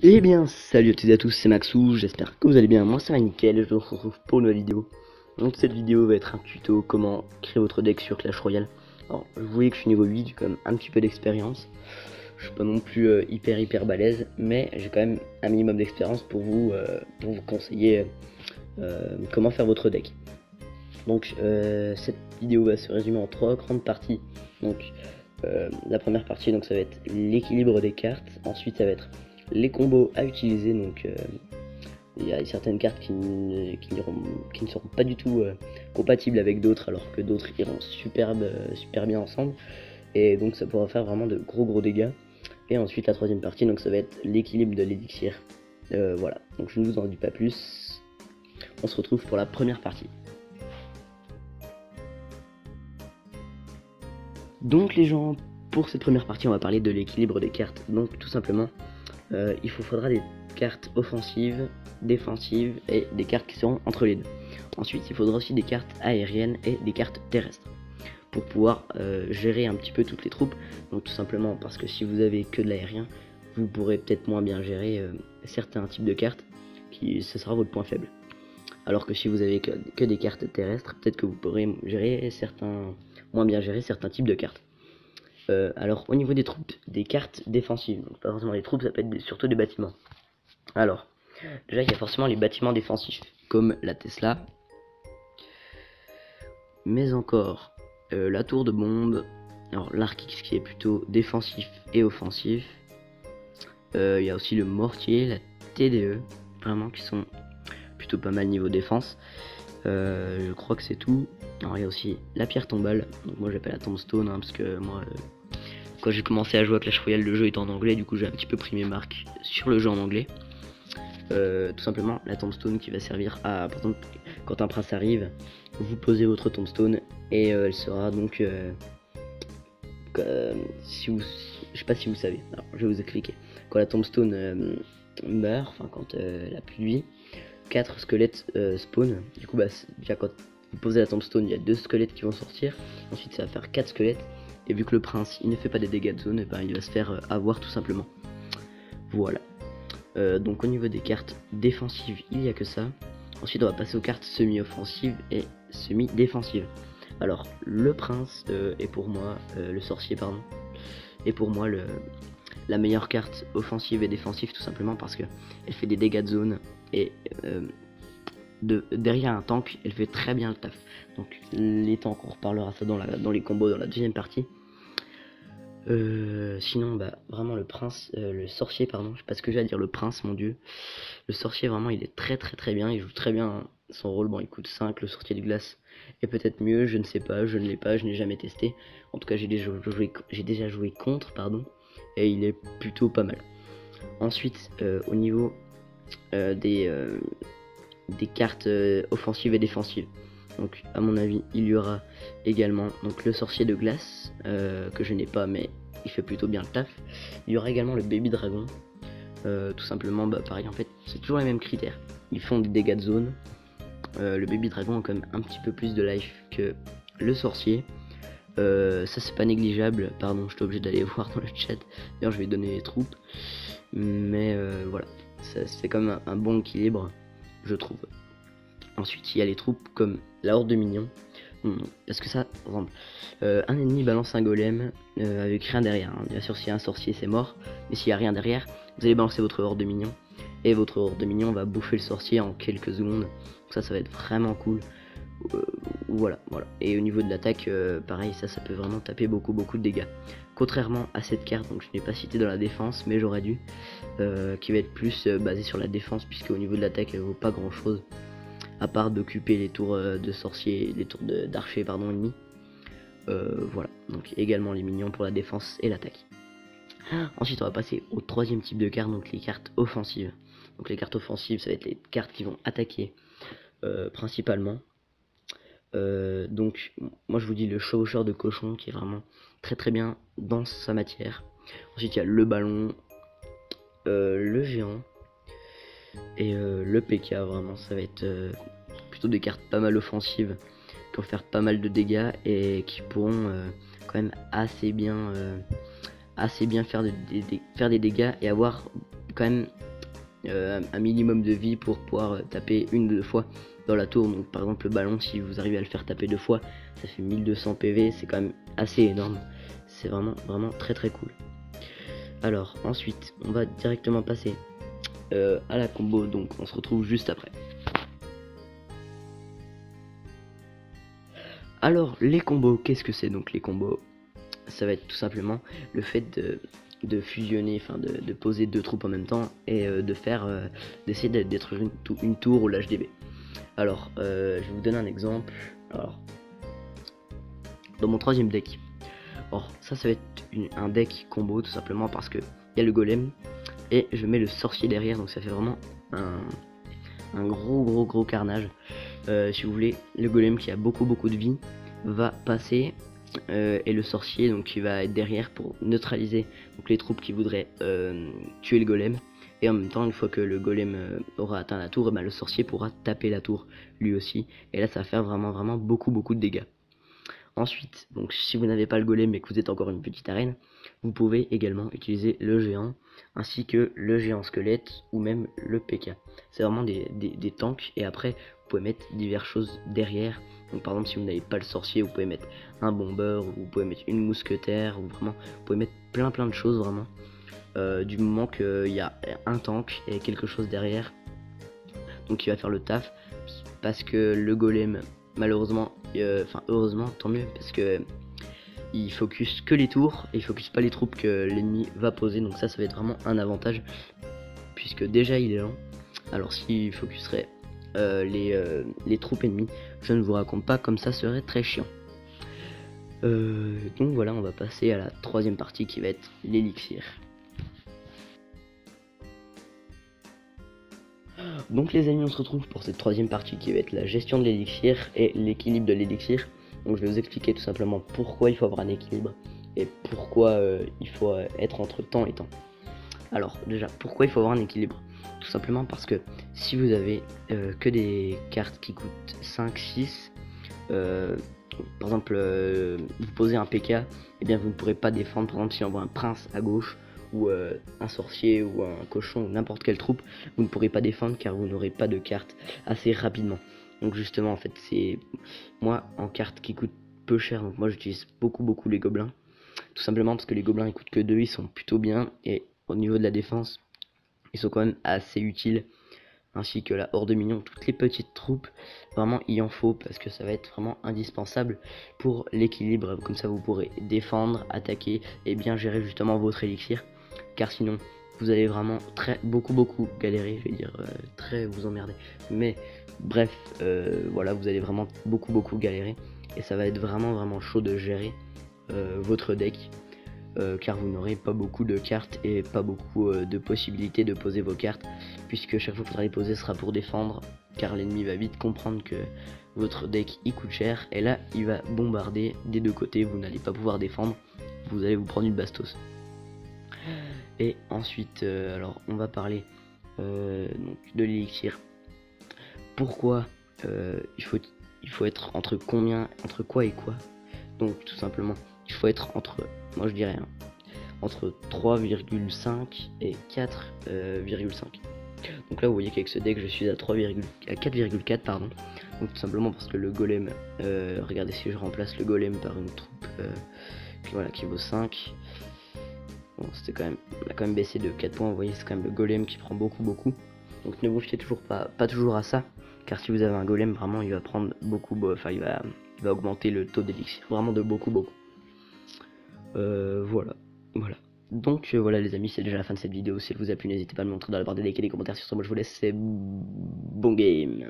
Eh bien, salut à toutes et à tous, c'est Maxou, j'espère que vous allez bien, moi ça va nickel, je vous retrouve pour une nouvelle vidéo. Donc cette vidéo va être un tuto comment créer votre deck sur Clash Royale. Alors, vous voyez que je suis niveau 8, j'ai quand même un petit peu d'expérience. Je suis pas non plus hyper balèze, mais j'ai quand même un minimum d'expérience pour vous conseiller comment faire votre deck. Donc cette vidéo va se résumer en 3 grandes parties. Donc la première partie, donc ça va être l'équilibre des cartes, ensuite ça va être les combos à utiliser, donc il y a certaines cartes qui ne seront pas du tout compatibles avec d'autres, alors que d'autres iront super bien ensemble, et donc ça pourra faire vraiment de gros dégâts. Et ensuite la troisième partie, donc ça va être l'équilibre de l'élixir. Voilà, donc je ne vous en dis pas plus, on se retrouve pour la première partie. Donc les gens, pour cette première partie, on va parler de l'équilibre des cartes. Donc tout simplement, il faudra des cartes offensives, défensives et des cartes qui seront entre les deux. Ensuite, il faudra aussi des cartes aériennes et des cartes terrestres pour pouvoir gérer un petit peu toutes les troupes. Donc tout simplement parce que si vous avez que de l'aérien, vous pourrez peut-être moins bien gérer certains types de cartes, ce sera votre point faible. Alors que si vous avez que des cartes terrestres, peut-être que vous pourrez moins bien gérer certains types de cartes. Alors au niveau des troupes, des cartes défensives, donc pas forcément des troupes, ça peut être surtout des bâtiments. Alors, déjà il y a forcément les bâtiments défensifs, comme la Tesla, mais encore la tour de bombe, alors l'Arc X qui est plutôt défensif et offensif. Il y a aussi le mortier, la TDE, vraiment qui sont plutôt pas mal niveau défense. Je crois que c'est tout. Alors il y a aussi la pierre tombale, donc moi j'appelle la tombstone, parce que moi quand j'ai commencé à jouer à Clash Royale, le jeu était en anglais, du coup j'ai un petit peu pris mes marques sur le jeu en anglais. Tout simplement la tombstone qui va servir à, par exemple, quand un prince arrive, vous posez votre tombstone et elle sera donc si vous, je sais pas si vous savez, alors je vais vous expliquer. Quand la tombstone meurt, enfin quand elle a plus de vie, 4 squelettes spawn. Du coup, déjà quand vous posez la tombstone, il y a 2 squelettes qui vont sortir. Ensuite, ça va faire 4 squelettes. Et vu que le prince il ne fait pas des dégâts de zone, et ben, il va se faire avoir tout simplement. Voilà. Donc au niveau des cartes défensives, il n'y a que ça. Ensuite, on va passer aux cartes semi-offensives et semi-défensives. Alors, le prince est pour moi, le sorcier, pardon, est pour moi la meilleure carte offensive et défensive, tout simplement parce que elle fait des dégâts de zone et derrière un tank, elle fait très bien le taf. Donc les tanks, on reparlera ça dans les combos dans la deuxième partie. Sinon, vraiment le prince, le sorcier, pardon, je sais pas ce que j'ai à dire, le prince, mon dieu. Le sorcier, vraiment, il est très bien, il joue très bien son rôle. Bon, il coûte 5, le sorcier de glace est peut-être mieux, je ne sais pas, je ne l'ai pas, je n'ai jamais testé. En tout cas, j'ai déjà joué contre, pardon, et il est plutôt pas mal. Ensuite, au niveau des cartes offensives et défensives. Donc à mon avis il y aura également donc le sorcier de glace que je n'ai pas, mais il fait plutôt bien le taf. Il y aura également le baby dragon, tout simplement pareil, en fait c'est toujours les mêmes critères, ils font des dégâts de zone. Le baby dragon a quand même un petit peu plus de life que le sorcier. Ça c'est pas négligeable, pardon, je suis obligé d'aller voir dans le chat, d'ailleurs je vais donner les troupes, mais voilà, c'est quand même un bon équilibre, je trouve. Ensuite, il y a les troupes comme la horde de minions. Parce que ça, par exemple, un ennemi balance un golem avec rien derrière. Bien sûr, s'il y a un sorcier, c'est mort. Mais s'il n'y a rien derrière, vous allez balancer votre horde de minions. Et votre horde de minions va bouffer le sorcier en quelques secondes. Donc ça va être vraiment cool. Voilà. Et au niveau de l'attaque, pareil, ça peut vraiment taper beaucoup de dégâts. Contrairement à cette carte, donc je n'ai pas cité dans la défense, mais j'aurais dû, qui va être plus basée sur la défense, puisque au niveau de l'attaque, elle vaut pas grand chose à part d'occuper les tours de sorciers, les tours d'archers pardon ennemis. Voilà, donc également les minions pour la défense et l'attaque. Ensuite on va passer au troisième type de cartes, donc les cartes offensives. Donc les cartes offensives, ça va être les cartes qui vont attaquer principalement. Donc moi je vous dis le chevaucheur de cochon qui est vraiment très bien dans sa matière. Ensuite il y a le ballon, le géant et le PK. Vraiment ça va être plutôt des cartes pas mal offensives qui vont faire pas mal de dégâts et qui pourront quand même assez bien faire des dégâts et avoir quand même un minimum de vie pour pouvoir taper une ou deux fois dans la tour. Donc par exemple le ballon, si vous arrivez à le faire taper 2 fois, ça fait 1200 PV, c'est quand même assez énorme. C'est vraiment très très cool. Alors ensuite on va directement passer à la combo, donc on se retrouve juste après. Alors les combos, qu'est-ce que c'est? Donc les combos, ça va être tout simplement le fait de fusionner, enfin de poser 2 troupes en même temps et de faire d'essayer de détruire une tour ou l'HDB. Alors je vais vous donner un exemple. Alors dans mon 3ème deck, or ça va être un deck combo tout simplement parce que il y a le golem et je mets le sorcier derrière, donc ça fait vraiment un gros carnage. Si vous voulez, le golem qui a beaucoup de vie va passer et le sorcier donc qui va être derrière pour neutraliser donc les troupes qui voudraient tuer le golem, et en même temps une fois que le golem aura atteint la tour, et ben, le sorcier pourra taper la tour lui aussi, et là ça va faire vraiment beaucoup de dégâts. Ensuite, donc si vous n'avez pas le golem mais que vous êtes encore une petite arène, vous pouvez également utiliser le géant ainsi que le géant squelette ou même le PK. C'est vraiment des tanks, et après vous pouvez mettre diverses choses derrière. Donc par exemple si vous n'avez pas le sorcier, vous pouvez mettre un bombeur, ou vous pouvez mettre une mousquetaire, ou vraiment vous pouvez mettre plein de choses vraiment. Du moment qu'il y a un tank et quelque chose derrière, donc il va faire le taf, parce que le golem malheureusement, enfin heureusement tant mieux, parce que il focus que les tours et il focus pas les troupes que l'ennemi va poser, donc ça va être vraiment un avantage puisque déjà il est lent. Alors s'il focuserait les troupes ennemies, je ne vous raconte pas comme ça serait très chiant. Donc voilà, on va passer à la 3ème partie qui va être l'élixir. Donc les amis, on se retrouve pour cette 3ème partie qui va être la gestion de l'élixir et l'équilibre de l'élixir. Donc je vais vous expliquer tout simplement pourquoi il faut avoir un équilibre et pourquoi il faut être entre temps et temps. Alors déjà, pourquoi il faut avoir un équilibre? Tout simplement parce que si vous avez que des cartes qui coûtent 5, 6, par exemple vous posez un PK, et bien vous ne pourrez pas défendre. Par exemple si on voit un prince à gauche, ou un sorcier ou un cochon ou n'importe quelle troupe, vous ne pourrez pas défendre car vous n'aurez pas de cartes assez rapidement. Donc justement en fait c'est moi en cartes qui coûtent peu cher, donc moi j'utilise beaucoup les gobelins, tout simplement parce que les gobelins ils coûtent que 2, ils sont plutôt bien, et au niveau de la défense ils sont quand même assez utiles, ainsi que la horde mignon, toutes les petites troupes, vraiment il en faut parce que ça va être vraiment indispensable pour l'équilibre. Comme ça vous pourrez défendre, attaquer et bien gérer justement votre élixir, car sinon vous allez vraiment beaucoup galérer, je vais dire très vous emmerder, mais bref voilà, vous allez vraiment beaucoup galérer, et ça va être vraiment chaud de gérer votre deck. Car vous n'aurez pas beaucoup de cartes et pas beaucoup de possibilités de poser vos cartes, puisque chaque fois que vous allez poser sera pour défendre, car l'ennemi va vite comprendre que votre deck il coûte cher, et là il va bombarder des deux côtés, vous n'allez pas pouvoir défendre, vous allez vous prendre une bastos. Et ensuite alors on va parler donc de l'élixir. Pourquoi il faut être entre quoi et quoi? Donc tout simplement il faut être entre, moi je dirais entre 3,5 et 4,5. Donc là vous voyez qu'avec ce deck je suis à 4,4 pardon. Donc tout simplement parce que le golem, regardez, si je remplace le golem par une troupe qui vaut 5, bon c'était quand même, on a quand même baissé de 4 points, vous voyez c'est quand même le golem qui prend beaucoup. Donc ne vous fiez pas toujours à ça, car si vous avez un golem vraiment il va prendre beaucoup, enfin il va augmenter le taux d'élixir vraiment de beaucoup. Voilà. Donc voilà les amis, c'est déjà la fin de cette vidéo. Si elle vous a plu, n'hésitez pas à me montrer dans la barre des likes et des commentaires. Sur ce, moi je vous laisse, c'est bon game.